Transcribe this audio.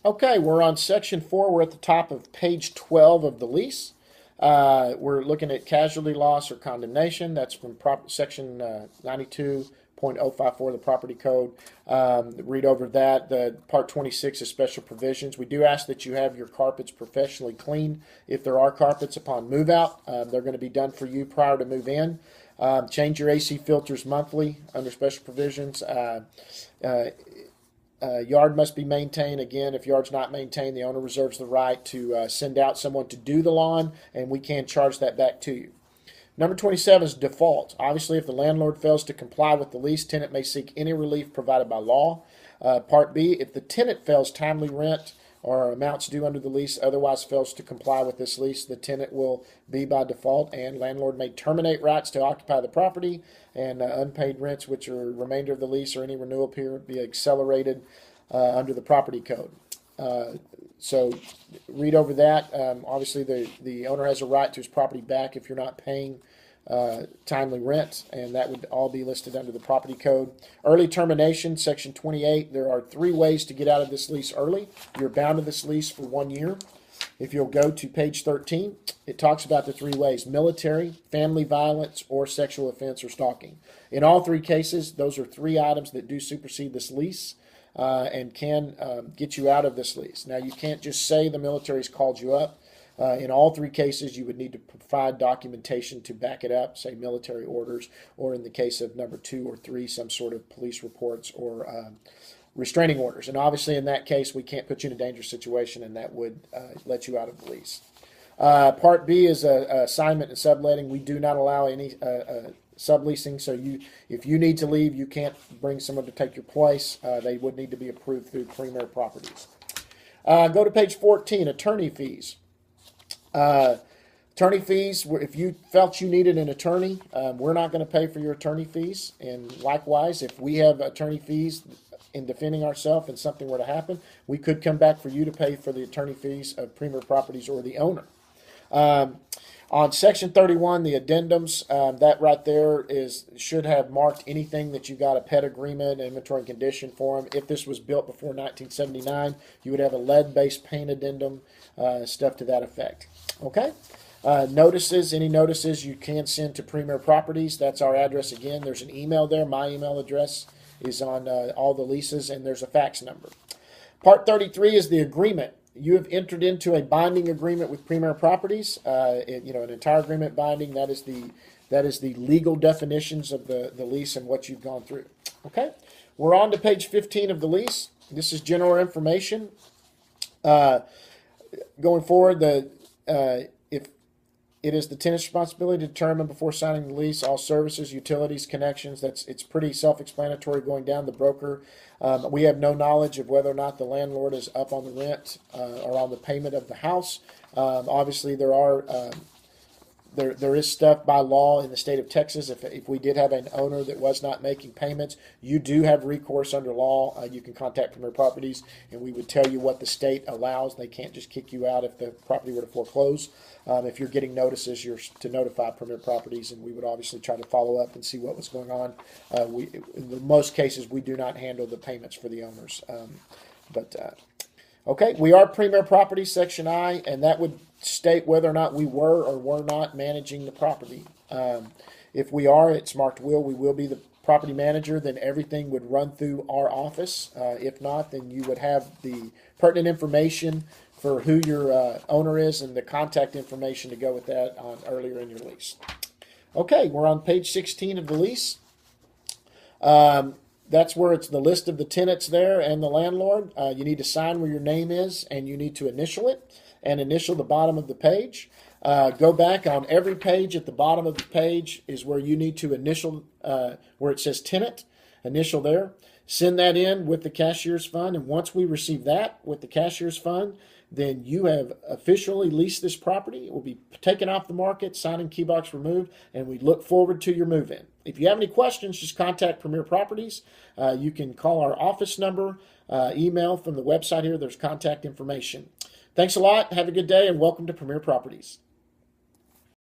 Okay, we're on section 4. We're at the top of page 12 of the lease. We're looking at casualty loss or condemnation. That's from section 92.054 of the property code. Read over that. The part 26 is special provisions. We do ask that you have your carpets professionally cleaned. If there are carpets upon move out, they're going to be done for you prior to move in. Change your AC filters monthly under special provisions. Yard must be maintained. Again, if yard's not maintained, the owner reserves the right to send out someone to do the lawn, and we can charge that back to you. Number 27 is default. Obviously, if the landlord fails to comply with the lease, tenant may seek any relief provided by law. Part B, if the tenant fails timely rent or amounts due under the lease, otherwise fails to comply with this lease, the tenant will be by default, and landlord may terminate rights to occupy the property, and unpaid rents, which are remainder of the lease or any renewal period, be accelerated under the property code. So read over that. Obviously, the owner has a right to his property back if you're not paying timely rent, and that would all be listed under the property code. Early termination, section 28. There are 3 ways to get out of this lease early. You're bound to this lease for 1 year. If you'll go to page 13, it talks about the 3 ways: military, family violence, or sexual offense or stalking. In all 3 cases, those are 3 items that do supersede this lease and can get you out of this lease. Now, you can't just say the military's called you up. In all 3 cases, you would need to provide documentation to back it up, say military orders, or in the case of number 2 or 3, some sort of police reports or restraining orders. And obviously, in that case, we can't put you in a dangerous situation, and that would let you out of the lease. Part B is assignment and subletting. We do not allow any subleasing, so if you need to leave, you can't bring someone to take your place. They would need to be approved through Premier Properties. Go to page 14, attorney fees. Attorney fees, if you felt you needed an attorney, we're not going to pay for your attorney fees. And likewise, if we have attorney fees in defending ourselves and something were to happen, we could come back for you to pay for the attorney fees of Premier Properties or the owner. On section 31, the addendums, that right there should have marked anything that you got a pet agreement, inventory and condition form. If this was built before 1979, you would have a lead-based paint addendum, stuff to that effect. Okay? Notices, any notices you can send to Premier Properties. That's our address again. There's an email there. My email address is on all the leases, and there's a fax number. Part 33 is the agreement. You have entered into a binding agreement with Premier Properties. An entire agreement binding. That is the legal definitions of the lease and what you've gone through. Okay, we're on to page 15 of the lease. This is general information. Going forward, if it is the tenant's responsibility to determine before signing the lease all services, utilities, connections. It's pretty self-explanatory going down. The broker. We have no knowledge of whether or not the landlord is up on the rent or on the payment of the house. Obviously, there is stuff by law in the state of Texas. If we did have an owner that was not making payments, you do have recourse under law. You can contact Premier Properties, and we would tell you what the state allows. They can't just kick you out if the property were to foreclose. If you're getting notices, you're to notify Premier Properties, and we would obviously try to follow up and see what was going on. In most cases, we do not handle the payments for the owners. Okay, we are Premier Properties, Section I, and that would state whether or not we were or were not managing the property. If we are, it's marked will. We will be the property manager. Then everything would run through our office. If not, then you would have the pertinent information for who your owner is and the contact information to go with that earlier in your lease. Okay, we're on page 16 of the lease. That's where it's the list of the tenants there and the landlord. You need to sign where your name is, and you need to initial it and initial the bottom of the page. Go back on every page. At the bottom of the page is where you need to initial, where it says tenant, initial there. Send that in with the cashier's fund, and once we receive that with the cashier's fund, then you have officially leased this property. It will be taken off the market, sign and key box removed, and we look forward to your move-in. If you have any questions, just contact Premier Properties. You can call our office number, email from the website here. There's contact information. Thanks a lot. Have a good day, and welcome to Premier Properties.